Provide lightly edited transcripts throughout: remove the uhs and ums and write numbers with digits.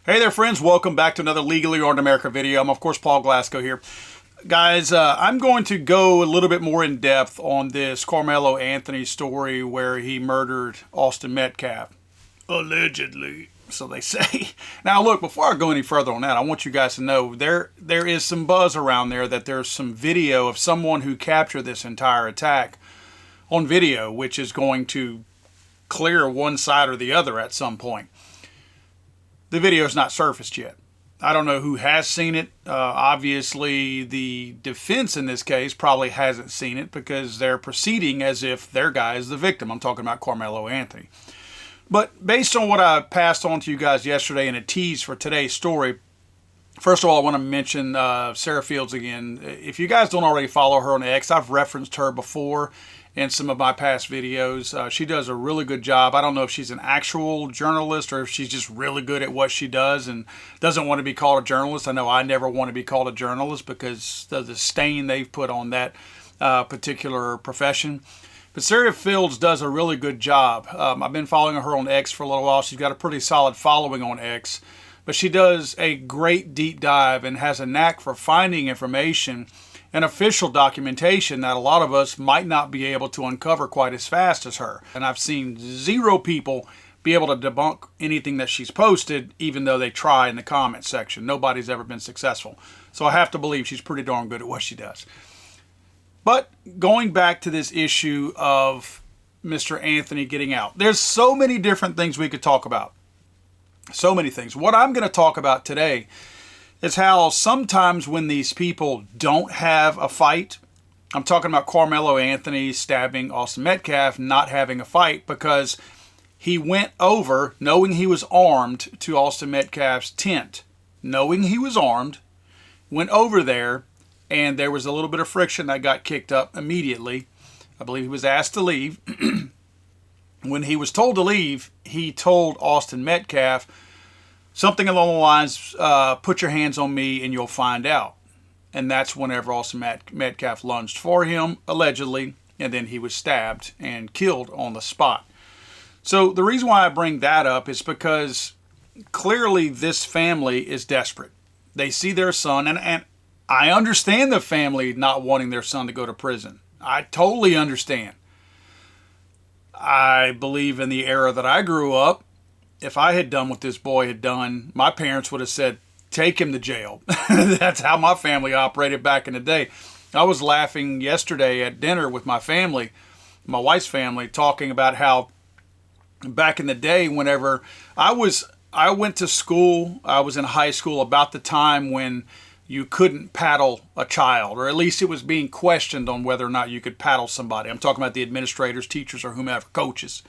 Hey there, friends. Welcome back to another Legally Armed America video. I'm, of course, Paul Glasgow here. Guys, I'm going to go a little bit more in depth on this Carmelo Anthony story where he murdered Austin Metcalf. Allegedly, so they say. Now, look, before I go any further on that, I want you guys to know there is some buzz around there that there's some video of someone who captured this entire attack on video, which is going to clear one side or the other at some point. The video is not surfaced yet. I don't know who has seen it. Obviously, the defense in this case probably hasn't seen it because they're proceeding as if their guy is the victim. I'm talking about Carmelo Anthony. But based on what I passed on to you guys yesterday in a tease for today's story, first of all, I want to mention Sarah Fields again. If you guys don't already follow her on X, I've referenced her before in some of my past videos. She does a really good job. I don't know if she's an actual journalist or if she's just really good at what she does and doesn't want to be called a journalist. I know I never want to be called a journalist because of the stain they've put on that particular profession. But Sarah Fields does a really good job. I've been following her on X for a little while. She's got a pretty solid following on X. But she does a great deep dive and has a knack for finding information and official documentation that a lot of us might not be able to uncover quite as fast as her. And I've seen zero people be able to debunk anything that she's posted, even though they try in the comment section. Nobody's ever been successful. So I have to believe she's pretty darn good at what she does. But going back to this issue of Mr. Anthony getting out, there's so many different things we could talk about. So many things. What I'm going to talk about today is how sometimes when these people don't have a fight, I'm talking about Carmelo Anthony stabbing Austin Metcalf, not having a fight because he went over, knowing he was armed, to Austin Metcalf's tent. Knowing he was armed, went over there, and there was a little bit of friction that got kicked up immediately. I believe he was asked to leave. When he was told to leave, he told Austin Metcalf something along the lines, put your hands on me and you'll find out. And that's whenever Austin Metcalf lunged for him, allegedly, and then he was stabbed and killed on the spot. So the reason why I bring that up is because clearly this family is desperate. They see their son, and I understand the family not wanting their son to go to prison. I totally understand. I believe in the era that I grew up, if I had done what this boy had done, my parents would have said, take him to jail. That's how my family operated back in the day. I was laughing yesterday at dinner with my family, my wife's family, talking about how back in the day, whenever I went to school, I was in high school about the time when you couldn't paddle a child, or at least it was being questioned on whether or not you could paddle somebody. I'm talking about the administrators, teachers, or whomever, coaches.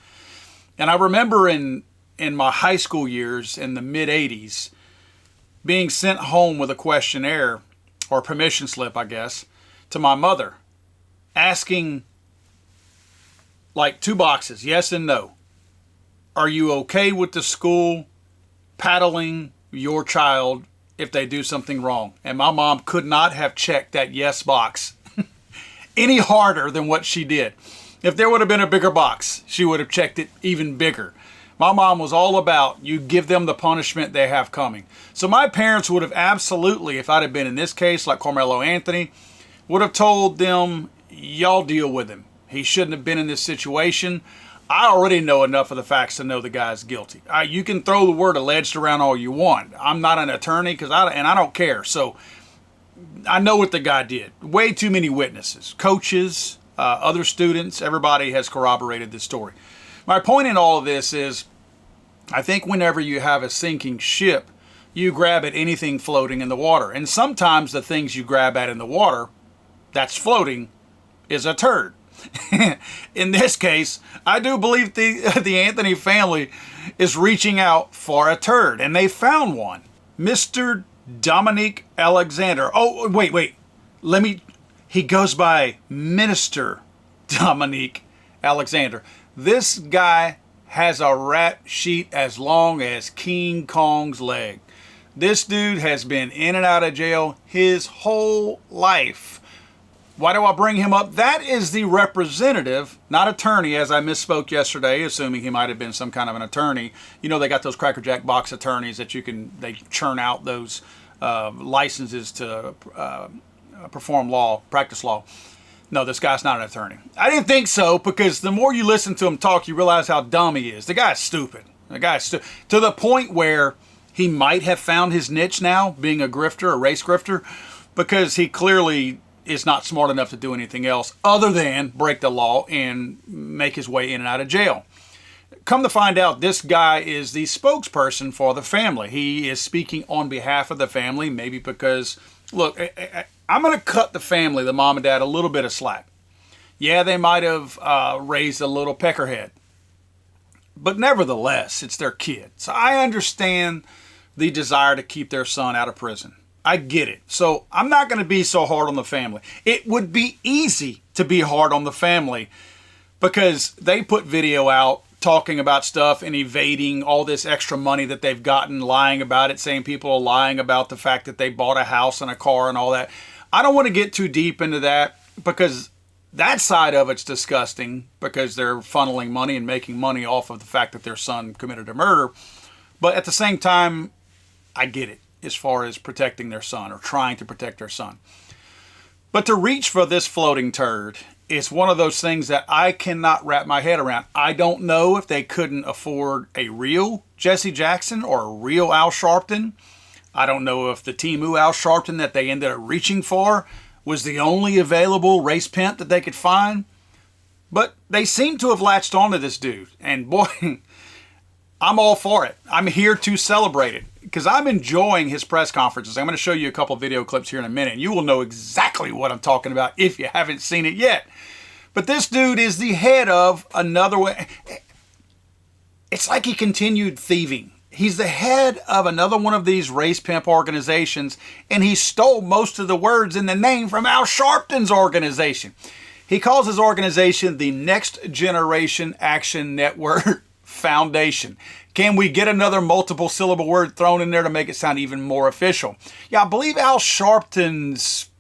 And I remember in my high school years in the mid-'80s, being sent home with a questionnaire, or permission slip, I guess, to my mother, asking like 2 boxes, yes and no. Are you okay with the school paddling your child if they do something wrong? And my mom could not have checked that yes box any harder than what she did. If there would have been a bigger box, she would have checked it even bigger. My mom was all about you give them the punishment they have coming. So my parents would have absolutely, if I'd have been in this case like Carmelo Anthony, would have told them, y'all deal with him. He shouldn't have been in this situation. I already know enough of the facts to know the guy's guilty. You can throw the word alleged around all you want. I'm not an attorney and I don't care. So I know what the guy did. Way too many witnesses, coaches, other students, everybody has corroborated this story. My point in all of this is, I think whenever you have a sinking ship, you grab at anything floating in the water. And sometimes the things you grab at in the water that's floating is a turd. In this case, I do believe the Anthony family is reaching out for a turd, and they found one. Mr. Dominique Alexander. Oh, wait. He goes by Minister Dominique Alexander. This guy has a rap sheet as long as King Kong's leg. This dude has been in and out of jail his whole life Why do I bring him up? That is the representative, not attorney, as I misspoke yesterday, assuming he might have been some kind of an attorney. You know, they got those Cracker Jack box attorneys that they churn out those licenses to perform law, practice law. No, this guy's not an attorney. I didn't think so, because the more you listen to him talk, you realize how dumb he is. The guy's stupid. To the point where he might have found his niche now, being a grifter, a race grifter, because he clearly is not smart enough to do anything else other than break the law and make his way in and out of jail. Come to find out, this guy is the spokesperson for the family. He is speaking on behalf of the family, maybe because, look, I'm going to cut the family, the mom and dad, a little bit of slack. Yeah, they might have raised a little peckerhead, but nevertheless, it's their kid. So I understand the desire to keep their son out of prison. I get it. So I'm not going to be so hard on the family. It would be easy to be hard on the family because they put video out talking about stuff and evading all this extra money that they've gotten, lying about it, saying people are lying about the fact that they bought a house and a car and all that. I don't want to get too deep into that because that side of it's disgusting because they're funneling money and making money off of the fact that their son committed a murder. But at the same time, I get it as far as protecting their son or trying to protect their son. But to reach for this floating turd is one of those things that I cannot wrap my head around. I don't know if they couldn't afford a real Jesse Jackson or a real Al Sharpton. I don't know if the Timu Al Sharpton that they ended up reaching for was the only available race pimp that they could find. But they seem to have latched onto this dude. And boy, I'm all for it. I'm here to celebrate it because I'm enjoying his press conferences. I'm going to show you a couple video clips here in a minute, and you will know exactly what I'm talking about if you haven't seen it yet. But this dude is the head of another way. It's like he continued thieving. He's the head of another one of these race pimp organizations, and he stole most of the words in the name from Al Sharpton's organization. He calls his organization the Next Generation Action Network Foundation. Can we get another multiple syllable word thrown in there to make it sound even more official? Yeah, I believe Al Sharpton's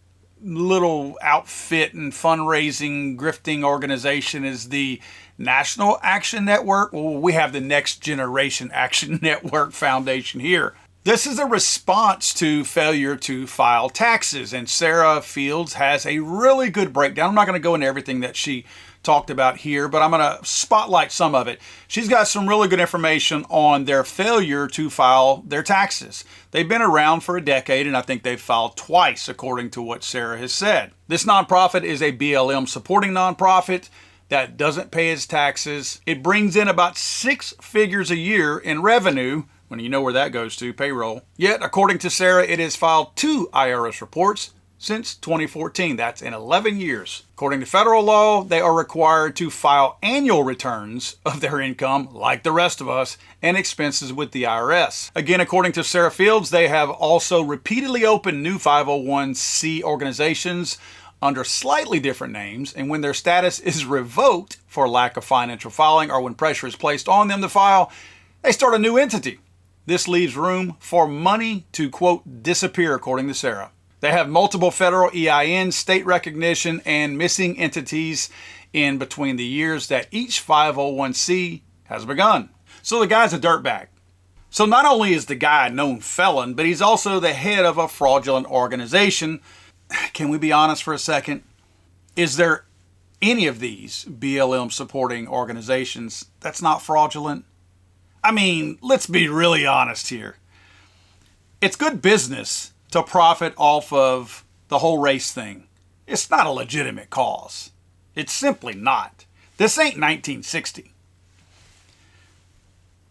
little outfit and fundraising grifting organization is the National Action Network. Well, we have the Next Generation Action Network Foundation here. This is a response to failure to file taxes, and Sarah Fields has a really good breakdown. I'm not going to go into everything that she talked about here, but I'm going to spotlight some of it. She's got some really good information on their failure to file their taxes. They've been around for a decade, and I think they've filed twice, according to what Sarah has said. This nonprofit is a BLM supporting nonprofit that doesn't pay its taxes. It brings in about 6 figures a year in revenue, when you know where that goes to, payroll. Yet, according to Sarah, it has filed 2 IRS reports since 2014. That's in 11 years. According to federal law, they are required to file annual returns of their income, like the rest of us, and expenses with the IRS. Again, according to Sarah Fields, they have also repeatedly opened new 501c organizations under slightly different names, and when their status is revoked for lack of financial filing or when pressure is placed on them to file, they start a new entity. This leaves room for money to, quote, disappear, according to Sarah. They have multiple federal EINs, state recognition, and missing entities in between the years that each 501c has begun. So the guy's a dirtbag. So not only is the guy a known felon, but he's also the head of a fraudulent organization. Can we be honest for a second? Is there any of these BLM supporting organizations that's not fraudulent? I mean, let's be really honest here. It's good business to profit off of the whole race thing. It's not a legitimate cause. It's simply not. This ain't 1960.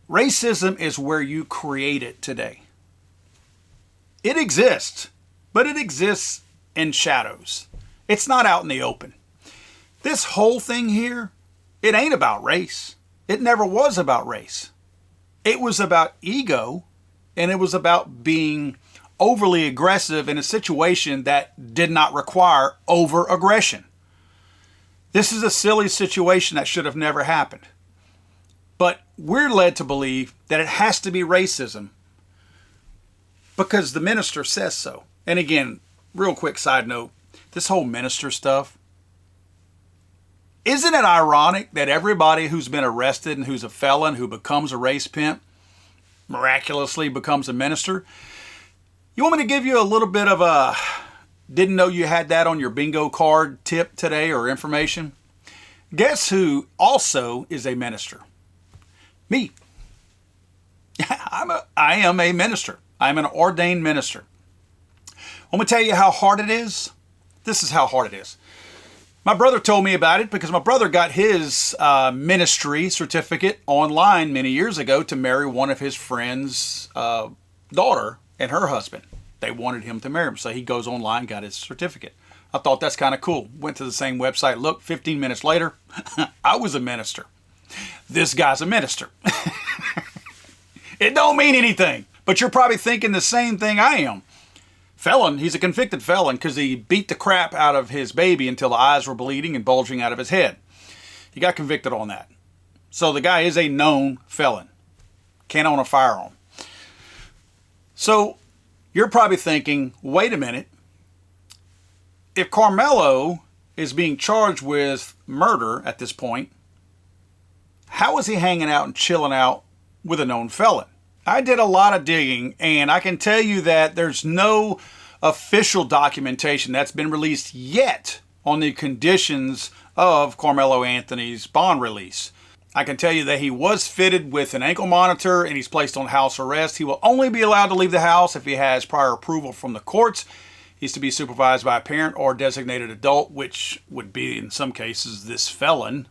Racism is where you create it today. It exists, but it exists in shadows. It's not out in the open. This whole thing here, it ain't about race. It never was about race. It was about ego, and it was about being overly aggressive in a situation that did not require over-aggression. This is a silly situation that should have never happened. But we're led to believe that it has to be racism because the minister says so. And again, real quick side note, this whole minister stuff, isn't it ironic that everybody who's been arrested and who's a felon, who becomes a race pimp, miraculously becomes a minister? You want me to give you a little bit of a didn't know you had that on your bingo card tip today or information? Guess who also is a minister? Me. I am a minister. I'm an ordained minister. I'm going to tell you how hard it is. This is how hard it is. My brother told me about it because my brother got his ministry certificate online many years ago to marry one of his friend's daughter and her husband. They wanted him to marry him, so he goes online, got his certificate. I thought that's kind of cool. Went to the same website. Look, 15 minutes later, I was a minister. This guy's a minister. It don't mean anything, but you're probably thinking the same thing I am. Felon, he's a convicted felon because he beat the crap out of his baby until the eyes were bleeding and bulging out of his head. He got convicted on that. So the guy is a known felon. Can't own a firearm. So you're probably thinking, wait a minute. If Carmelo is being charged with murder at this point, how is he hanging out and chilling out with a known felon? I did a lot of digging, and I can tell you that there's no official documentation that's been released yet on the conditions of Carmelo Anthony's bond release. I can tell you that he was fitted with an ankle monitor and he's placed on house arrest. He will only be allowed to leave the house if he has prior approval from the courts. He's to be supervised by a parent or designated adult, which would be, in some cases, this felon,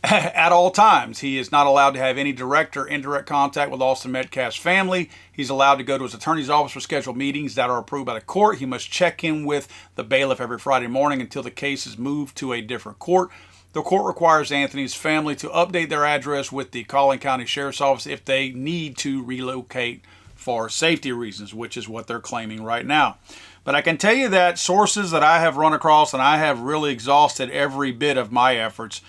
at all times. He is not allowed to have any direct or indirect contact with Austin Metcalf's family. He's allowed to go to his attorney's office for scheduled meetings that are approved by the court. He must check in with the bailiff every Friday morning until the case is moved to a different court. The court requires Anthony's family to update their address with the Collin County Sheriff's Office if they need to relocate for safety reasons, which is what they're claiming right now. But I can tell you that sources that I have run across, and I have really exhausted every bit of my efforts,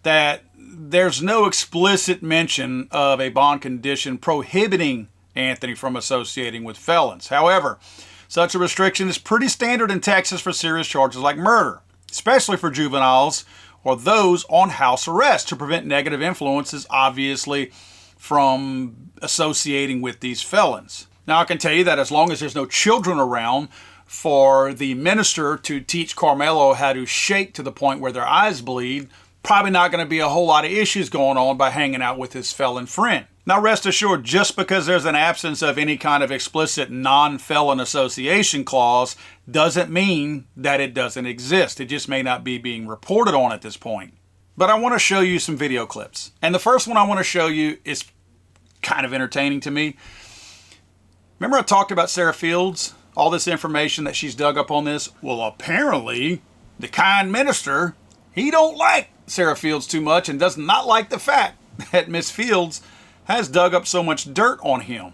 that there's no explicit mention of a bond condition prohibiting Anthony from associating with felons. However, such a restriction is pretty standard in Texas for serious charges like murder, especially for juveniles or those on house arrest, to prevent negative influences, obviously, from associating with these felons. Now, I can tell you that as long as there's no children around for the minister to teach Carmelo how to shake to the point where their eyes bleed, probably not going to be a whole lot of issues going on by hanging out with his felon friend. Now, rest assured, just because there's an absence of any kind of explicit non-felon association clause doesn't mean that it doesn't exist. It just may not be being reported on at this point. But I want to show you some video clips. And the first one I want to show you is kind of entertaining to me. Remember I talked about Sarah Fields? All this information that she's dug up on this? Well, apparently, the kind minister, he don't like Sarah Fields too much and does not like the fact that Miss Fields has dug up so much dirt on him.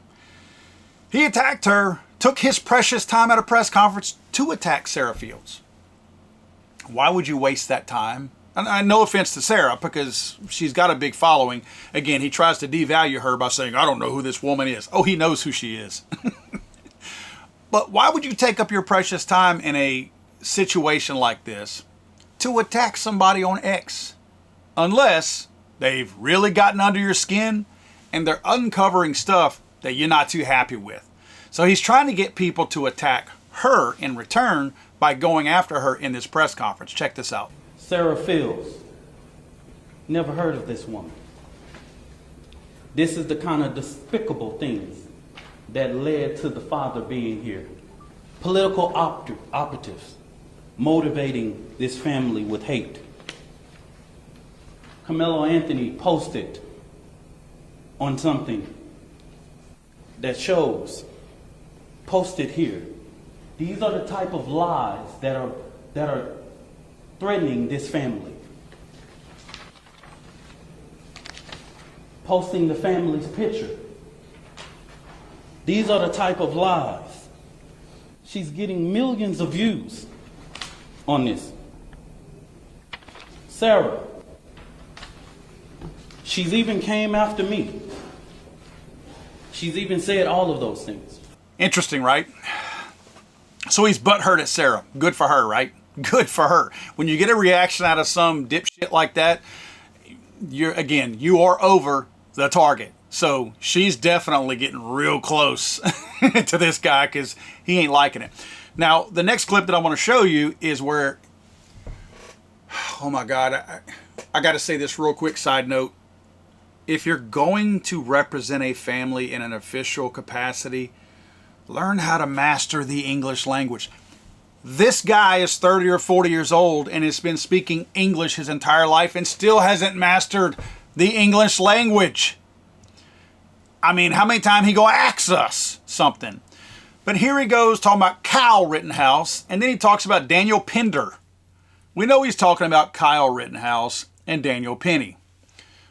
He attacked her, took his precious time at a press conference to attack Sarah Fields. Why would you waste that time? And no offense to Sarah, because she's got a big following. Again, he tries to devalue her by saying, I don't know who this woman is. Oh, he knows who she is. But why would you take up your precious time in a situation like this to attack somebody on X? Unless they've really gotten under your skin and they're uncovering stuff that you're not too happy with. So he's trying to get people to attack her in return by going after her in this press conference. Check this out. Sarah Fields. Never heard of this woman. This is the kind of despicable things that led to the father being here. Political operatives motivating this family with hate. Carmelo Anthony posted on something that shows, posted here. These are the type of lies that are threatening this family. Posting the family's picture. These are the type of lies. She's getting millions of views on this. Sarah, she's even came after me. She's even said all of those things. Interesting, right? So he's butthurt at Sarah. Good for her, right? Good for her. When you get a reaction out of some dipshit like that, you are over the target. So she's definitely getting real close to this guy because he ain't liking it. Now, the next clip that I want to show you is where, oh my God, I got to say this real quick side note. If you're going to represent a family in an official capacity, learn how to master the English language. This guy is 30 or 40 years old and has been speaking English his entire life and still hasn't mastered the English language. I mean, how many times he gonna ask us something? But here he goes talking about Kyle Rittenhouse, and then he talks about Daniel Pender. We know he's talking about Kyle Rittenhouse and Daniel Penny.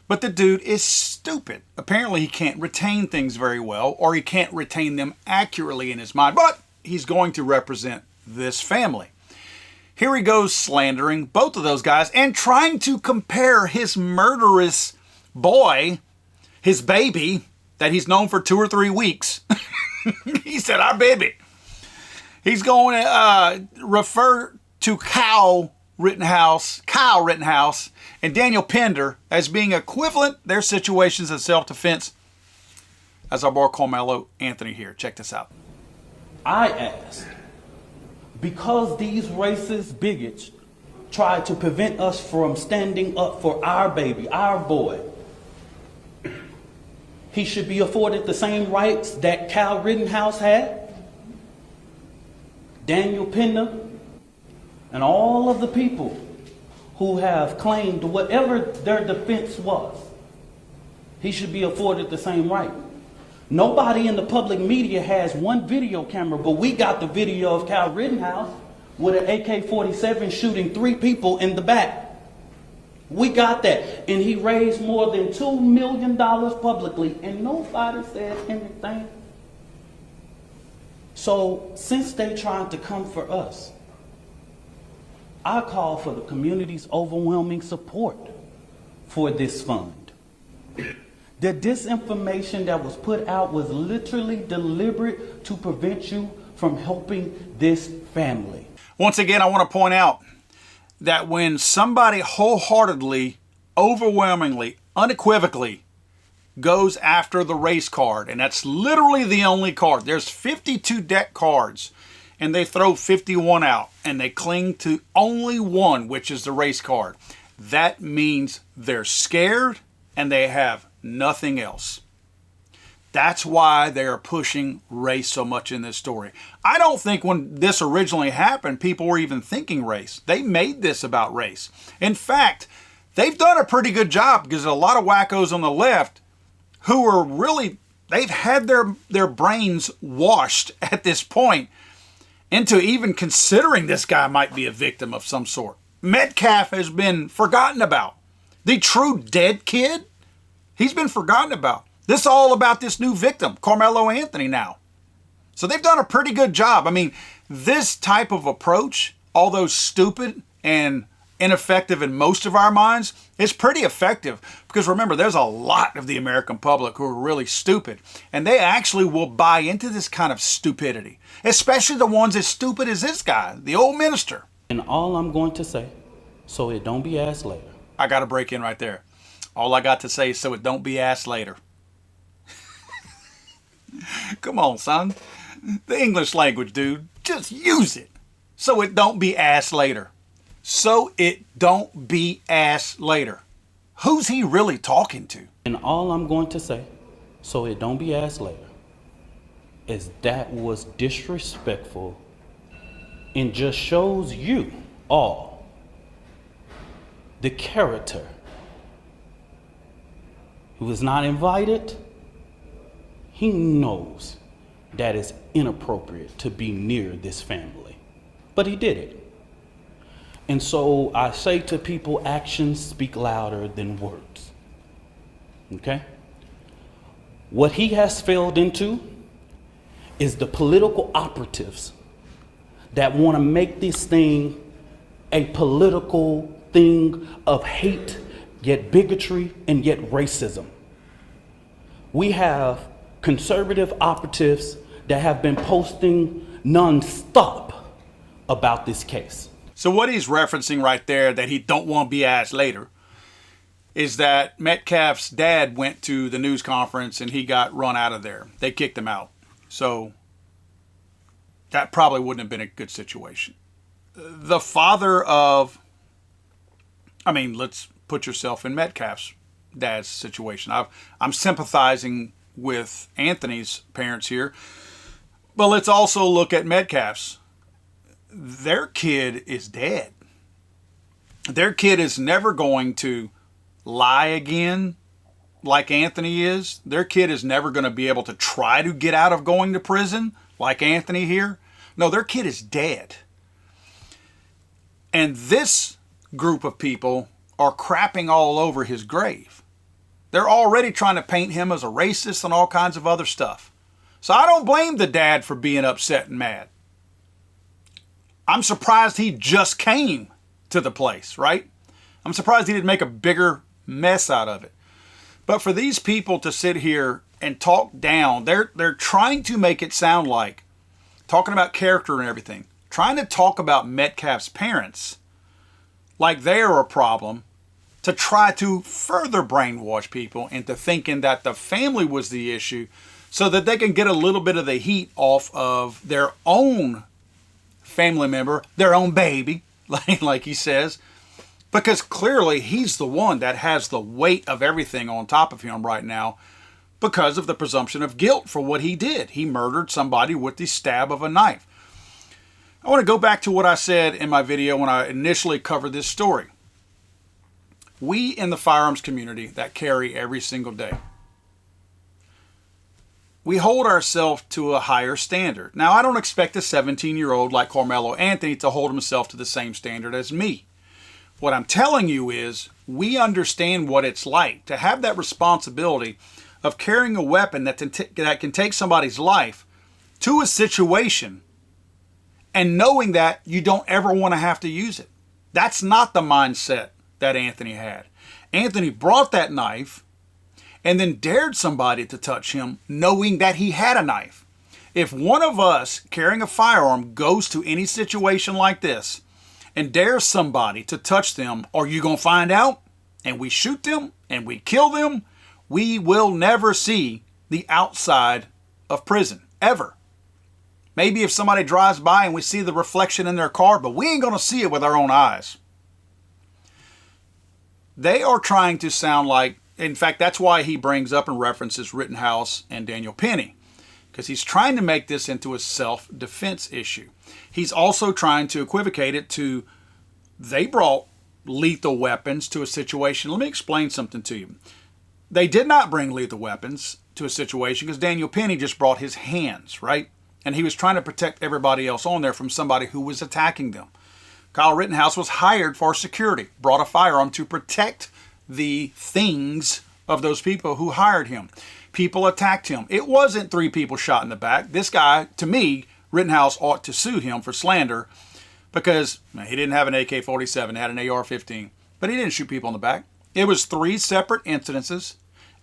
But the dude is stupid. Apparently he can't retain things very well, or he can't retain them accurately in his mind. But he's going to represent this family. Here he goes slandering both of those guys and trying to compare his murderous boy, his baby, that he's known for 2 or 3 weeks. He said, our baby. He's going to refer to Kyle Rittenhouse, and Daniel Pender as being equivalent, their situations of self-defense, as our boy Carmelo Anthony here. Check this out. I asked, because these racist bigots try to prevent us from standing up for our baby, our boy, he should be afforded the same rights that Kyle Rittenhouse had, Daniel Pender, and all of the people who have claimed whatever their defense was. He should be afforded the same right. Nobody in the public media has one video camera, but we got the video of Kyle Rittenhouse with an AK-47 shooting 3 people in the back. We got that. And he raised more than $2 million publicly, and nobody said anything. So since they tried to come for us, I call for the community's overwhelming support for this fund. The disinformation that was put out was literally deliberate to prevent you from helping this family. Once again, I want to point out that when somebody wholeheartedly, overwhelmingly, unequivocally goes after the race card, and that's literally the only card. There's 52 deck cards, and they throw 51 out, and they cling to only one, which is the race card. That means they're scared, and they have nothing else. That's why they are pushing race so much in this story. I don't think when this originally happened, people were even thinking race. They made this about race. In fact, they've done a pretty good job because a lot of wackos on the left who are really, they've had their brains washed at this point into even considering this guy might be a victim of some sort. Metcalf has been forgotten about. The true dead kid, he's been forgotten about. This is all about this new victim, Carmelo Anthony now. So they've done a pretty good job. I mean, this type of approach, although stupid and ineffective in most of our minds, is pretty effective. Because remember, there's a lot of the American public who are really stupid. And they actually will buy into this kind of stupidity. Especially the ones as stupid as this guy, the old minister. And all I'm going to say, so it don't be asked later. I got to break in right there. All I got to say is so it don't be asked later. Come on, son. The English language, dude. Just use it. So it don't be asked later. So it don't be asked later. Who's he really talking to? And all I'm going to say, so it don't be asked later, is that was disrespectful and just shows you all the character who is not invited. He knows that it's inappropriate to be near this family, but he did it. And so I say to people, actions speak louder than words. Okay? What he has failed into is the political operatives that want to make this thing a political thing of hate, yet bigotry, and yet racism. We have conservative operatives that have been posting nonstop about this case. So what he's referencing right there that he don't want to be asked later is that Metcalf's dad went to the news conference and he got run out of there. They kicked him out. So that probably wouldn't have been a good situation. The father of, let's put yourself in Metcalf's dad's situation. I'm sympathizing with Anthony's parents here, but let's also look at Metcalf's. Their kid is dead. Their kid is never going to lie again like Anthony is. Their kid is never going to be able to try to get out of going to prison like Anthony here. No, their kid is dead. And this group of people are crapping all over his grave. They're already trying to paint him as a racist and all kinds of other stuff. So I don't blame the dad for being upset and mad. I'm surprised he just came to the place, right? I'm surprised he didn't make a bigger mess out of it. But for these people to sit here and talk down, they're trying to make it sound like, talking about character and everything, trying to talk about Metcalf's parents like they're a problem, to try to further brainwash people into thinking that the family was the issue so that they can get a little bit of the heat off of their own family member, their own baby, like he says, because clearly he's the one that has the weight of everything on top of him right now because of the presumption of guilt for what he did. He murdered somebody with the stab of a knife. I want to go back to what I said in my video when I initially covered this story. We in the firearms community that carry every single day, we hold ourselves to a higher standard. Now, I don't expect a 17-year-old like Carmelo Anthony to hold himself to the same standard as me. What I'm telling you is we understand what it's like to have that responsibility of carrying a weapon that can take somebody's life to a situation and knowing that you don't ever want to have to use it. That's not the mindset that Anthony had. Anthony brought that knife and then dared somebody to touch him knowing that he had a knife. If one of us carrying a firearm goes to any situation like this and dares somebody to touch them, are you going to find out? And we shoot them and we kill them, we will never see the outside of prison, ever. Maybe if somebody drives by and we see the reflection in their car, but we ain't going to see it with our own eyes. They are trying to sound like, in fact, that's why he brings up and references Rittenhouse and Daniel Penny, because he's trying to make this into a self-defense issue. He's also trying to equivocate it to, they brought lethal weapons to a situation. Let me explain something to you. They did not bring lethal weapons to a situation because Daniel Penny just brought his hands, right? And he was trying to protect everybody else on there from somebody who was attacking them. Kyle Rittenhouse was hired for security, brought a firearm to protect the things of those people who hired him. People attacked him. It wasn't 3 people shot in the back. This guy, to me, Rittenhouse ought to sue him for slander because he didn't have an AK-47, had an AR-15, but he didn't shoot people in the back. It was 3 separate incidences,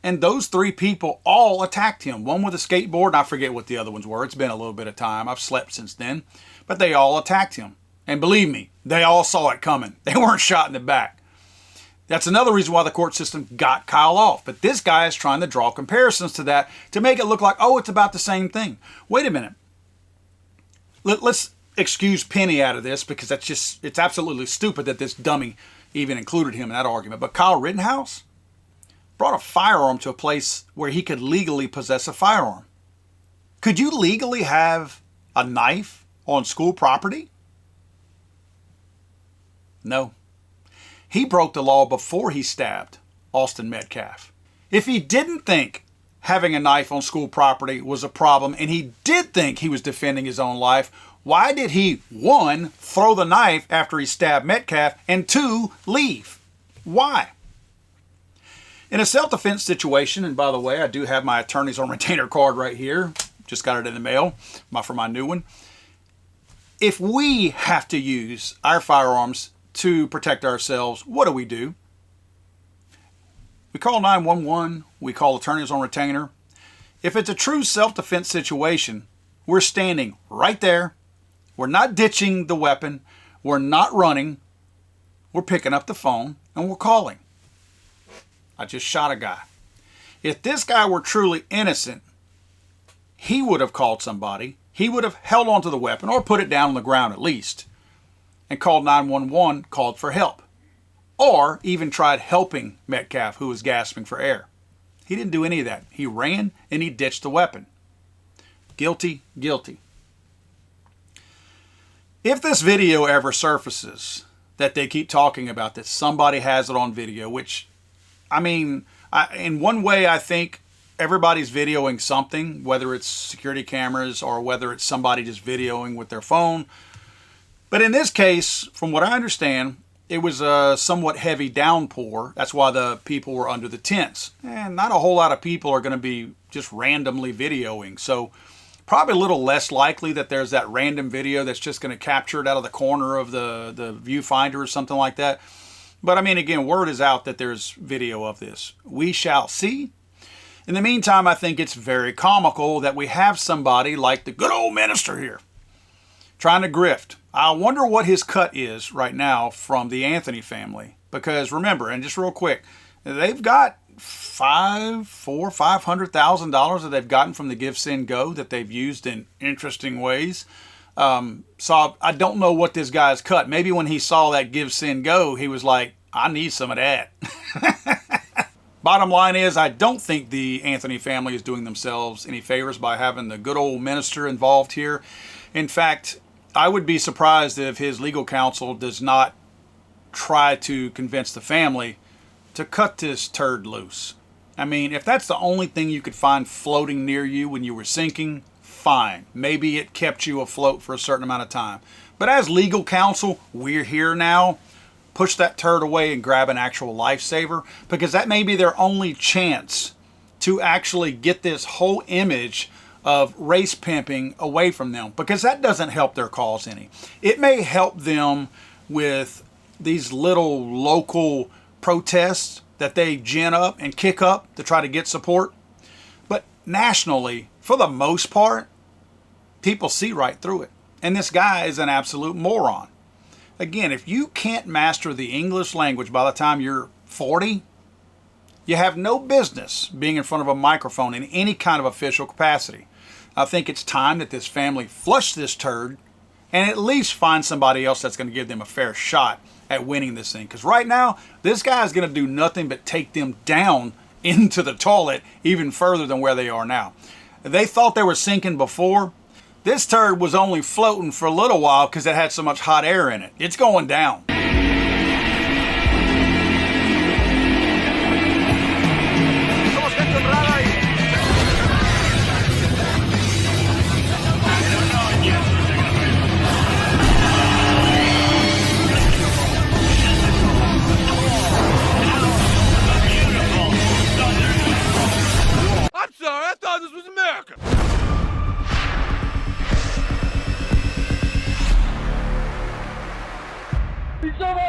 and those 3 people all attacked him. One with a skateboard, and I forget what the other ones were. It's been a little bit of time. I've slept since then. But they all attacked him. And believe me, they all saw it coming. They weren't shot in the back. That's another reason why the court system got Kyle off. But this guy is trying to draw comparisons to that to make it look like, oh, it's about the same thing. Wait a minute. Let's excuse Penny out of this because it's absolutely stupid that this dummy even included him in that argument. But Kyle Rittenhouse brought a firearm to a place where he could legally possess a firearm. Could you legally have a knife on school property? No. He broke the law before he stabbed Austin Metcalf. If he didn't think having a knife on school property was a problem and he did think he was defending his own life, why did he, 1, throw the knife after he stabbed Metcalf, and 2, leave? Why? In a self-defense situation, and by the way, I do have my attorney's on retainer card right here. Just got it in the mail for my new one. If we have to use our firearms to protect ourselves, what do? We call 911. We call attorneys on retainer. If it's a true self-defense situation, We're standing right there. We're not ditching the weapon. We're not running. We're picking up the phone and we're calling. I just shot a guy. If this guy were truly innocent, he would have called somebody. He would have held onto the weapon or put it down on the ground at least and called 911, called for help. Or even tried helping Metcalf, who was gasping for air. He didn't do any of that. He ran and he ditched the weapon. Guilty, guilty. If this video ever surfaces that they keep talking about, that somebody has it on video, which, I mean, in one way I think everybody's videoing something, whether it's security cameras or whether it's somebody just videoing with their phone. But in this case, from what I understand, it was a somewhat heavy downpour. That's why the people were under the tents. And not a whole lot of people are going to be just randomly videoing. So probably a little less likely that there's that random video that's just going to capture it out of the corner of the viewfinder or something like that. But I mean, again, word is out that there's video of this. We shall see. In the meantime, I think it's very comical that we have somebody like the good old minister here trying to grift. I wonder what his cut is right now from the Anthony family. Because remember, and just real quick, they've got $500,000 that they've gotten from the Give, Send, Go that they've used in interesting ways. So I don't know what this guy's cut. Maybe when he saw that Give, Send, Go, he was like, I need some of that. Bottom line is, I don't think the Anthony family is doing themselves any favors by having the good old minister involved here. In fact, I would be surprised if his legal counsel does not try to convince the family to cut this turd loose. I mean, if that's the only thing you could find floating near you when you were sinking, fine. Maybe it kept you afloat for a certain amount of time. But as legal counsel, we're here now. Push that turd away and grab an actual lifesaver, because that may be their only chance to actually get this whole image of race pimping away from them, because that doesn't help their cause any. It may help them with these little local protests that they gin up and kick up to try to get support. But nationally, for the most part, people see right through it. And this guy is an absolute moron. Again, if you can't master the English language by the time you're 40, you have no business being in front of a microphone in any kind of official capacity. I think it's time that this family flush this turd and at least find somebody else that's going to give them a fair shot at winning this thing. Because right now, this guy is going to do nothing but take them down into the toilet even further than where they are now. They thought they were sinking before. This turd was only floating for a little while because it had so much hot air in it. It's going down. I'm sorry, I thought this was America. He's over!